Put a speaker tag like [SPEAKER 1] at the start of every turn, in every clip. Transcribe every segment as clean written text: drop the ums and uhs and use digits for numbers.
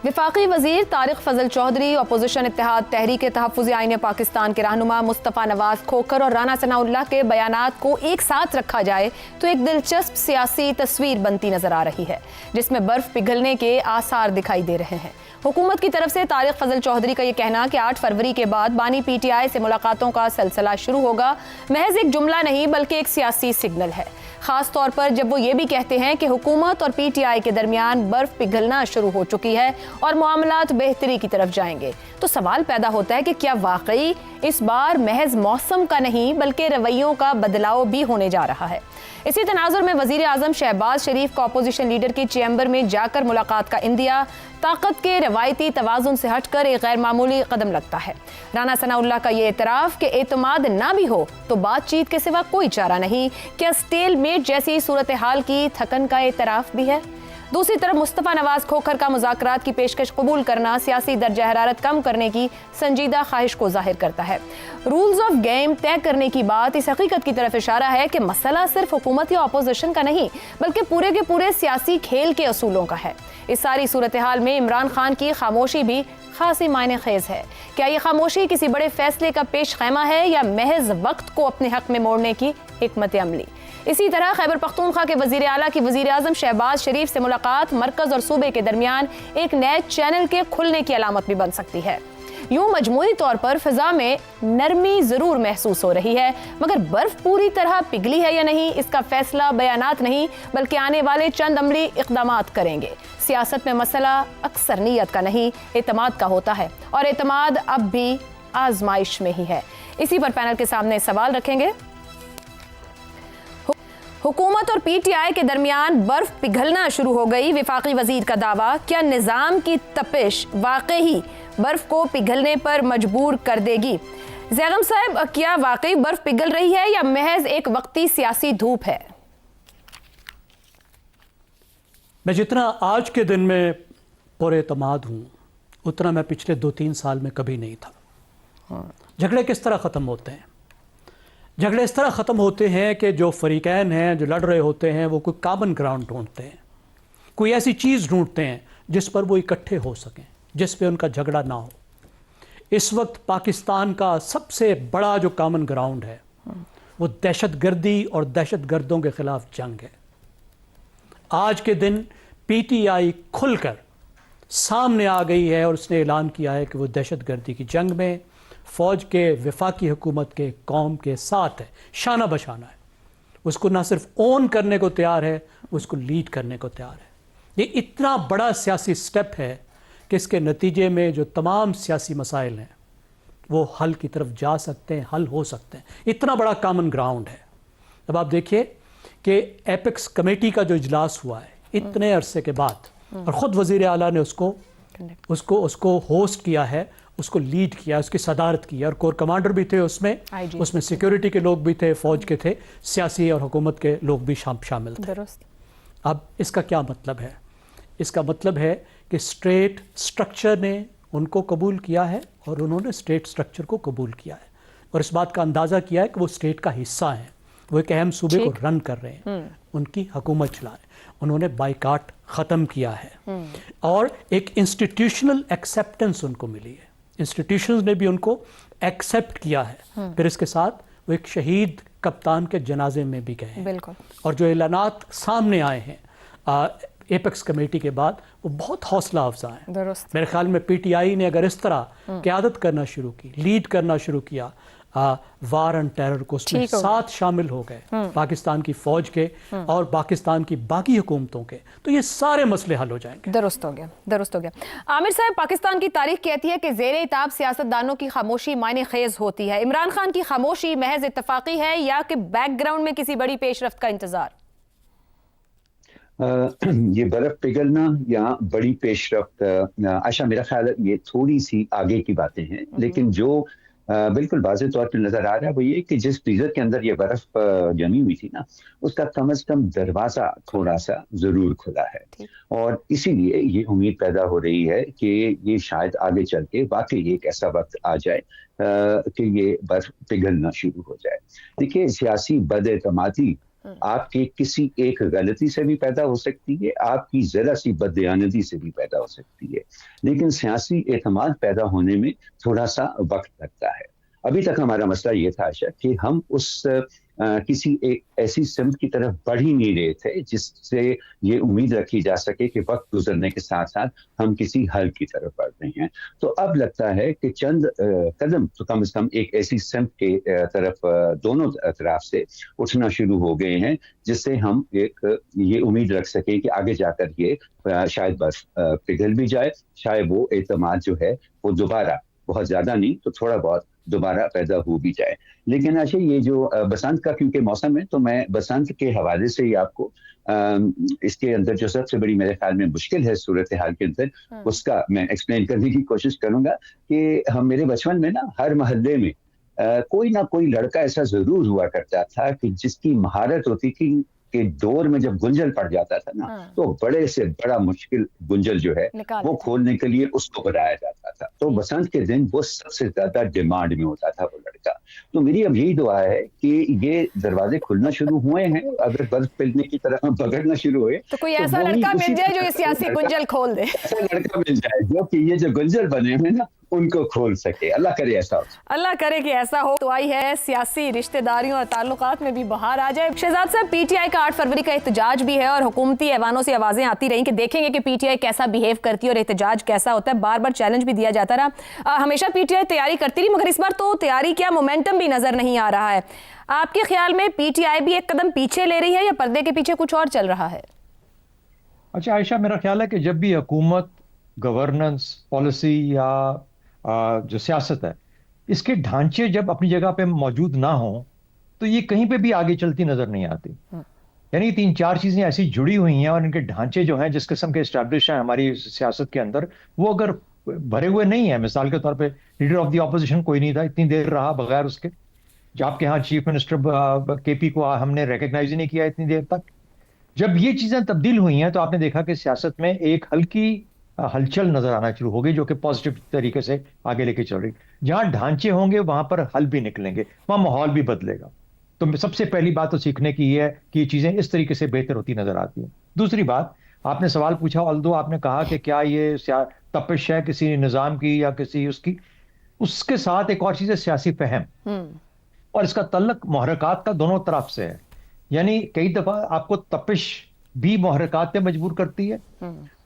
[SPEAKER 1] वफाकी वजीर तारिक फजल चौधरी, अपोजिशन इत्तेहाद तहरीक तहफ़्फ़ुज़ आईन पाकिस्तान के रहनुमा मुस्तफ़ा नवाज खोखर और राना सनाउल्लाह के बयानात को एक साथ रखा जाए तो एक दिलचस्प सियासी तस्वीर बनती नजर आ रही है, जिसमें बर्फ पिघलने के आसार दिखाई दे रहे हैं। हुकूमत की तरफ से तारिक फजल चौधरी का ये कहना कि 8 फरवरी के बाद बानी PTI से मुलाकातों का सिलसिला शुरू होगा, महज एक जुमला नहीं बल्कि एक सियासी सिग्नल है, खास तौर पर जब वो ये भी कहते हैं कि हुकूमत और PTI के दरमियान बर्फ पिघलना शुरू हो चुकी है और मामलात बेहतरी की तरफ जाएंगे। तो सवाल पैदा होता है कि क्या वाकई इस बार महज मौसम का नहीं बल्कि रवैयों का बदलाव भी होने जा रहा है। इसी तनाजुर में वजीर आजम शहबाज शरीफ का अपोजिशन लीडर की चैम्बर में जाकर मुलाकात का इंदिया ताकत के रवायती तवाज़ुन से हटकर एक गैर मामूली कदम लगता है। राना सनाउल्लाह का ये एतराफ़ कि एतमाद ना भी हो तो बातचीत के सिवा कोई चारा नहीं, क्या स्टेलमेट जैसी सूरत हाल की थकन का एतराफ़ भी है। दूसरी तरफ मुस्तफ़ा नवाज खोखर का मुज़ाकरात की पेशकश कबूल करना सियासी दर्ज हरारत कम करने की संजीदा ख्वाहिश को जाहिर करता है। रूल्स ऑफ गेम तय करने की बात इस हकीकत की तरफ इशारा है कि मसला सिर्फ हुकूमत या अपोजिशन का नहीं बल्कि पूरे के पूरे सियासी खेल के असूलों का है। इस सारी सूरत हाल में इमरान खान की खामोशी भी खासी मायने खेज है। क्या ये खामोशी किसी बड़े फैसले का पेश खैमा है या महज वक्त को अपने हक में मोड़ने की हिकमत अमली। इसी तरह खैबर पख्तूनख्वा के वजीर आला की वजीर आजम शहबाज शरीफ से मुलाकात मरकज और सूबे के दरमियान एक नए चैनल के खुलने की अलामत भी बन सकती है। यूं मजमूई तौर पर फिजा में नरमी जरूर महसूस हो रही है, मगर बर्फ पूरी तरह पिघली है या नहीं इसका फैसला बयानात नहीं बल्कि आने वाले चंद अमली इक़दामात करेंगे। सियासत में मसला अक्सर नीयत का नहीं एतमाद का होता है और एतमाद अब भी आजमाइश में ही है। इसी पर पैनल के सामने सवाल रखेंगे। हुकूमत और PTI के दरमियान बर्फ पिघलना शुरू हो गई, वफाकी वजीर का दावा। क्या निज़ाम की तपिश वाकई ही बर्फ को पिघलने पर मजबूर कर देगी? ज़ैगम साहब, क्या वाकई बर्फ पिघल रही है या महज एक वक्ती सियासी धूप है?
[SPEAKER 2] मैं जितना आज के दिन में पुरएतमाद हूँ उतना मैं पिछले 2-3 साल में कभी नहीं था। झगड़े किस तरह ख़त्म होते हैं? झगड़े इस तरह ख़त्म होते हैं कि जो फरीकैन हैं, जो लड़ रहे होते हैं, वो कोई कॉमन ग्राउंड ढूंढते हैं, कोई ऐसी चीज़ ढूंढते हैं जिस पर वो इकट्ठे हो सकें, जिस पे उनका झगड़ा ना हो। इस वक्त पाकिस्तान का सबसे बड़ा जो कॉमन ग्राउंड है वो दहशतगर्दी और दहशतगर्दों के ख़िलाफ़ जंग है। आज के दिन PTI खुलकर सामने आ गई है और उसने ऐलान किया है कि वो दहशतगर्दी की जंग में फ़ौज के वफाकी हुकूमत के कौम के साथ है, शाना बशाना है। उसको ना सिर्फ ओन करने को तैयार है, उसको लीड करने को तैयार है। ये इतना बड़ा सियासी स्टेप है कि इसके नतीजे में जो तमाम सियासी मसाइल हैं वो हल की तरफ जा सकते हैं, हल हो सकते हैं। इतना बड़ा कॉमन ग्राउंड है। अब आप देखिए कि एपेक्स कमेटी का जो इजलास हुआ है इतने अरसे के बाद, और ख़ुद वज़ीर आला ने उसको होस्ट किया है, उसको लीड किया, उसकी सदारत की, और कोर कमांडर भी थे उसमें सिक्योरिटी के लोग भी थे, फ़ौज के थे, सियासी और हुकूमत के लोग भी शामिल थे। अब इसका क्या मतलब है? इसका मतलब है कि स्टेट स्ट्रक्चर ने उनको कबूल किया है और उन्होंने स्टेट स्ट्रक्चर को कबूल किया है और इस बात का अंदाज़ा किया है कि वो स्टेट का हिस्सा हैं, वो एक अहम सूबे को रन कर रहे हैं, उनकी हुकूमत चला रहे हैं। उन्होंने बाइकाट ख़त्म किया है और एक इंस्टीट्यूशनल एक्सेप्टेंस उनको मिली है। इंस्टीट्यूशंस ने भी उनको एक्सेप्ट किया है। फिर इसके साथ वो एक शहीद कप्तान के जनाजे में भी गए हैं। और जो ऐलानात सामने आए हैं एपेक्स कमेटी के बाद वो बहुत हौसला अफजा है। मेरे ख्याल में PTI ने अगर इस तरह क़यादत करना शुरू की, लीड करना शुरू किया, वार एंड टेरर को उसमें साथ शामिल हो गए पाकिस्तान की फ़ौज के और पाकिस्तान की बाकी हुकूमतों के, तो ये सारे मसले हल हो जाएंगे।
[SPEAKER 1] दुरुस्त हो गया। आमिर साहब, पाकिस्तान की तारीख कहती है कि ज़ेरे इताब सियासतदानों की खामोशी मायने खेज होती है। इमरान खान की खामोशी महज इत्तफाकी है या कि बैकग्राउंड में किसी बड़ी पेशरफ्त का इंतजार?
[SPEAKER 3] ये बर्फ पिघलना या बड़ी पेशरफ्त, आशा, मेरा ख्याल है ये थोड़ी सी आगे की बातें हैं, लेकिन जो बिल्कुल वाज़ेह तौर पर नजर आ रहा है वो ये कि जिस फ्रीजर के अंदर ये बर्फ जमी हुई थी ना, उसका कम से कम दरवाजा थोड़ा सा जरूर खुला है और इसीलिए ये उम्मीद पैदा हो रही है कि ये शायद आगे चल के वाकई एक ऐसा वक्त आ जाए कि ये बर्फ पिघलना शुरू हो जाए। देखिए, सियासी बदएतमादी आपके किसी एक गलती से भी पैदा हो सकती है, आपकी जरा सी बददयानती से भी पैदा हो सकती है, लेकिन सियासी एतमाद पैदा होने में थोड़ा सा वक्त लगता है। अभी तक हमारा मसला ये था आशा कि हम उस किसी एक ऐसी सिमत की तरफ बढ़ ही नहीं रहे थे जिससे ये उम्मीद रखी जा सके कि वक्त गुजरने के साथ साथ हम किसी हल की तरफ बढ़ रहे हैं। तो अब लगता है कि चंद कदम तो कम से कम एक ऐसी सिमत के तरफ दोनों तरफ से उठना शुरू हो गए हैं जिससे हम एक ये उम्मीद रख सकें कि आगे जाकर ये शायद बस पिघल भी जाए, शायद वो एतमाद जो है वो दोबारा, बहुत ज्यादा नहीं तो थोड़ा बहुत दोबारा पैदा हो भी जाए। लेकिन आशा ये जो बसंत का क्योंकि मौसम है, तो मैं बसंत के हवाले से ही आपको इसके अंदर जो सबसे बड़ी मेरे ख्याल में मुश्किल है सूरत हाल के अंदर, उसका मैं एक्सप्लेन करने की कोशिश करूंगा कि हम मेरे बचपन में ना हर मोहल्ले में कोई ना कोई लड़का ऐसा जरूर हुआ करता था कि जिसकी महारत होती थी कि डोर में जब गुंजल पड़ जाता था ना, तो बड़े से बड़ा मुश्किल गुंजल जो है वो खोलने के लिए उसको बनाया जाता था। तो बसंत के दिन वो सबसे ज्यादा डिमांड में होता था वो लड़का। तो मेरी अब यही दुआ है कि ये दरवाजे खुलना शुरू हुए हैं, अगर बर्फ पिघलने की तरफ हम पकड़ना शुरू हुए
[SPEAKER 1] तो कोई ऐसा लड़का मिल जाए जो ये सियासी गुंजल खोल दे,
[SPEAKER 3] ऐसा लड़का मिल जाए जो कि ये जो गुंजल बने हुए ना उनको खोल सके। अल्लाह करे ऐसा हो,
[SPEAKER 1] अल्लाह करे कि ऐसा हो। तो आई है सियासी रिश्तेदारियों और ताल्लुकात में भी बहार आ जाए। शहजाद साहब, पीटीआई का 8 फरवरी का एहतजाज भी है और हुकूमती ऐवानों से आवाजें आती रही कि देखेंगे कि पीटीआई कैसा बिहेव करती है और एहतजाज कैसा होता है। बार बार चैलेंज भी दिया जाता रहा। हमेशा पीटीआई तैयारी करती रही, मगर इस बार तो तैयारी क्या, मोमेंटम भी नजर नहीं आ रहा है। आपके ख्याल में पीटीआई भी एक कदम पीछे ले रही है या पर्दे के पीछे कुछ और चल रहा है?
[SPEAKER 4] अच्छा आयशा, मेरा ख्याल है कि जब भी हुकूमत, गवर्नेंस, पॉलिसी या जो सियासत है, इसके ढांचे जब अपनी जगह पे मौजूद ना हो तो ये कहीं पे भी आगे चलती नजर नहीं आती। यानी 3-4 चीजें ऐसी जुड़ी हुई हैं और इनके ढांचे जो हैं जिस किस्म के एस्टैब्लिश हैं हमारी सियासत के अंदर, वो अगर भरे हुए नहीं है। मिसाल के तौर पे लीडर ऑफ द ऑपोजिशन कोई नहीं था, इतनी देर रहा बगैर उसके। जो आपके यहाँ चीफ मिनिस्टर केपी को हमने रिकग्नाइज ही नहीं किया इतनी देर तक। जब ये चीजें तब्दील हुई हैं तो आपने देखा कि सियासत में एक हल्की हलचल नजर आना शुरू हो गई जो कि पॉजिटिव तरीके से आगे लेके चल रही। जहां ढांचे होंगे वहां पर हल भी निकलेंगे, वहां माहौल भी बदलेगा। तो सबसे पहली बात तो सीखने की है कि ये चीजें इस तरीके से बेहतर होती नजर आती हैं। दूसरी बात, आपने सवाल पूछा, ऑल्दो आपने कहा कि क्या ये तपिश है किसी निजाम की या किसी उसकी, उसके साथ एक और चीज है सियासी फहम, और इसका तल्लुक मुहर्रिकात का दोनों तरफ से है। यानी कई दफा आपको तपिश भी मुहर्रिकात पे मजबूर करती है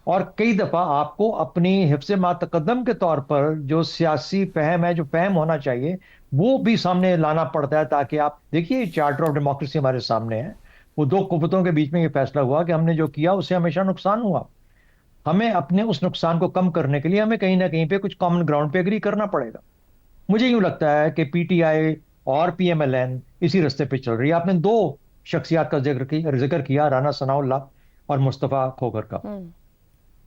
[SPEAKER 4] और कई दफा आपको अपनी हिफ्ज़ मातकद्दम के तौर पर जो सियासी फहम है, जो फहम होना चाहिए, वो भी सामने लाना पड़ता है। ताकि आप देखिए, चार्टर ऑफ डेमोक्रेसी हमारे सामने है, वो 2 कुव्वतों के बीच में ये फैसला हुआ कि हमने जो किया उससे हमेशा नुकसान हुआ। हमें अपने उस नुकसान को कम करने के लिए हमें कहीं ना कहीं पे कुछ कॉमन ग्राउंड पे एग्री करना पड़ेगा। मुझे यूं लगता है कि पीटीआई और पीएमएलएन इसी रास्ते पे चल रही है। आपने 2 शख्सियात का जिक्र किया, राना सनाउल्लाह और मुस्तफा खोखर का।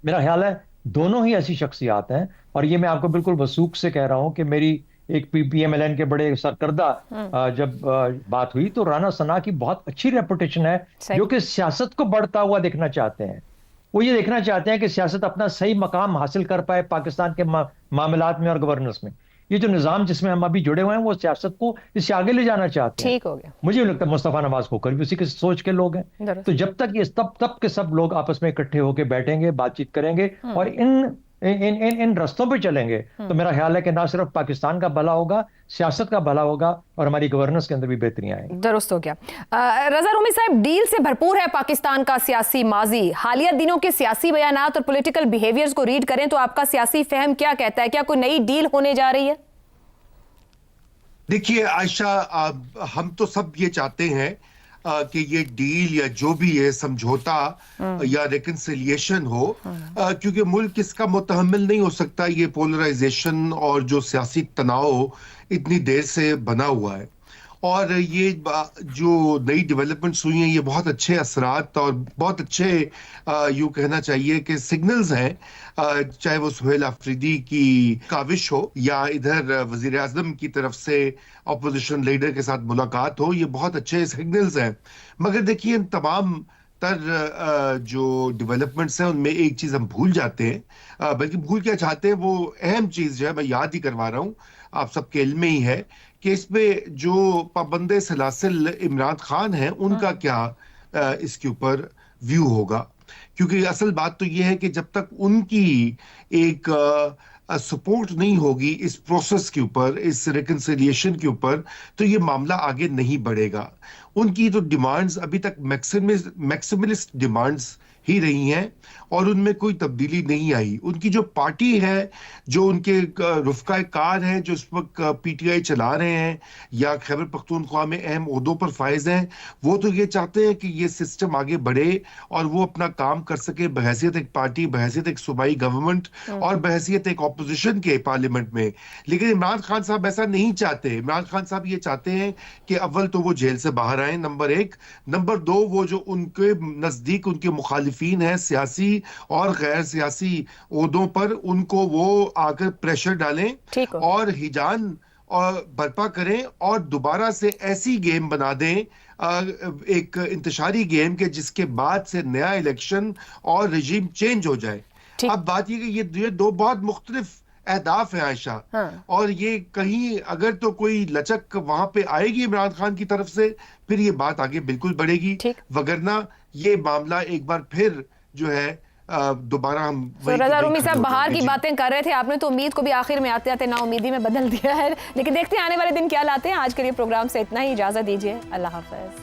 [SPEAKER 4] मेरा ख्याल है दोनों ही ऐसी शख्सियात हैं, और ये मैं आपको बिल्कुल वसूख से कह रहा हूं कि मेरी एक पीएमएलएन के बड़े सरकर्दा जब बात हुई तो राना सना की बहुत अच्छी रेपुटेशन है, जो कि सियासत को बढ़ता हुआ देखना चाहते हैं। वो ये देखना चाहते हैं कि सियासत अपना सही मकाम हासिल कर पाए पाकिस्तान के मामलात में और गवर्नेंस में। ये जो निजाम जिसमें हम अभी जुड़े हुए हैं वो सियासत को इससे आगे ले जाना चाहते हैं।
[SPEAKER 1] ठीक हो गया।
[SPEAKER 4] मुझे लगता है मुस्तफा नवाज खोखर भी उसी के सोच के लोग हैं। तो जब तक ये तब के सब लोग आपस में इकट्ठे होकर बैठेंगे, बातचीत करेंगे और इन रास्तों पे चलेंगे तो मेरा ख्याल है कि ना सिर्फ पाकिस्तान का भला होगा, सियासत का भला होगा और हमारी गवर्नेंस के अंदर भी बेहतरी आएगी।
[SPEAKER 1] दुरुस्त हो गया। रजा रूमी साहब, डील से भरपूर है पाकिस्तान का सियासी माजी। हालिया दिनों के सियासी बयानात और पॉलिटिकल बिहेवियर्स को रीड करें तो आपका सियासी फहम क्या कहता है? क्या कोई नई डील होने जा रही है?
[SPEAKER 5] देखिए आयशा, हम तो सब ये चाहते हैं कि ये डील या जो भी है समझौता या रिकन्सिलिएशन हो, क्योंकि मुल्क इसका मुतहम्मिल नहीं हो सकता ये पोलराइजेशन और जो सियासी तनाव इतनी देर से बना हुआ है। और ये जो नई डेवलपमेंट्स हुई हैं ये बहुत अच्छे असरात और बहुत अच्छे यूँ कहना चाहिए कि सिग्नल्स हैं, चाहे वो सुहेल अफरीदी की काविश हो या इधर वजीर आज़म की तरफ से अपोजिशन लीडर के साथ मुलाकात हो, ये बहुत अच्छे सिग्नल्स हैं। मगर देखिए, इन तमाम तर जो डेवलपमेंट्स हैं उनमें एक चीज़ हम भूल जाते हैं, बल्कि भूल क्या चाहते हैं, वो अहम चीज़ जो है मैं याद ही करवा रहा हूँ, आप सबके इल्म में ही है कि इसमें जो पाबंद सलासिल इमरान खान है उनका क्या इसके ऊपर व्यू होगा, क्योंकि असल बात तो ये है कि जब तक उनकी एक सपोर्ट नहीं होगी इस प्रोसेस के ऊपर, इस रिकंसिलिएशन के ऊपर, तो ये मामला आगे नहीं बढ़ेगा। उनकी तो डिमांड्स अभी तक मैक्सिमलिस्ट डिमांड्स ही रही हैं और उनमें कोई तब्दीली नहीं आई। उनकी जो पार्टी है, जो उनके रुफ़क़ा कार हैं जो इस वक्त पीटीआई चला रहे हैं या खैबर पख्तूनख्वा में अहम ओहदों पर फायज हैं, वो तो ये चाहते हैं कि ये सिस्टम आगे बढ़े और वो अपना काम कर सके बहैसियत एक पार्टी, बहैसियत एक सूबाई गवर्नमेंट और बहैसियत एक ऑपोजिशन के पार्लियामेंट में। लेकिन इमरान खान साहब ऐसा नहीं चाहते। इमरान खान साहब ये चाहते हैं कि अव्वल तो वो जेल से बाहर आए, नंबर 1, नंबर 2 वो जो उनके नजदीक उनके मुखालिफिन हैं सियासी और गैर सियासी ओहदों पर, उनको वो आकर प्रेशर डालें और हिजान और बर्पा करें और दोबारा से ऐसी गेम बना दें, एक इंतशारी गेम के जिसके बाद से नया इलेक्शन और रिजीम चेंज हो जाए। अब बात ये कि ये दो बहुत मुख्तलिफ अहदाफ है आयशा। और ये कहीं अगर तो कोई लचक वहां पे आएगी इमरान खान की तरफ से, फिर ये बात आगे बिल्कुल बढ़ेगी, वगरना ये मामला एक बार फिर जो है दोबारा हम
[SPEAKER 1] रजा रूमी साहब बाहर की बातें कर रहे थे, आपने तो उम्मीद को भी आखिर में आते आते ना उम्मीदी में बदल दिया है। लेकिन देखते हैं आने वाले दिन क्या लाते हैं। आज के लिए प्रोग्राम से इतना ही, इजाजत दीजिए, अल्लाह हाफिज।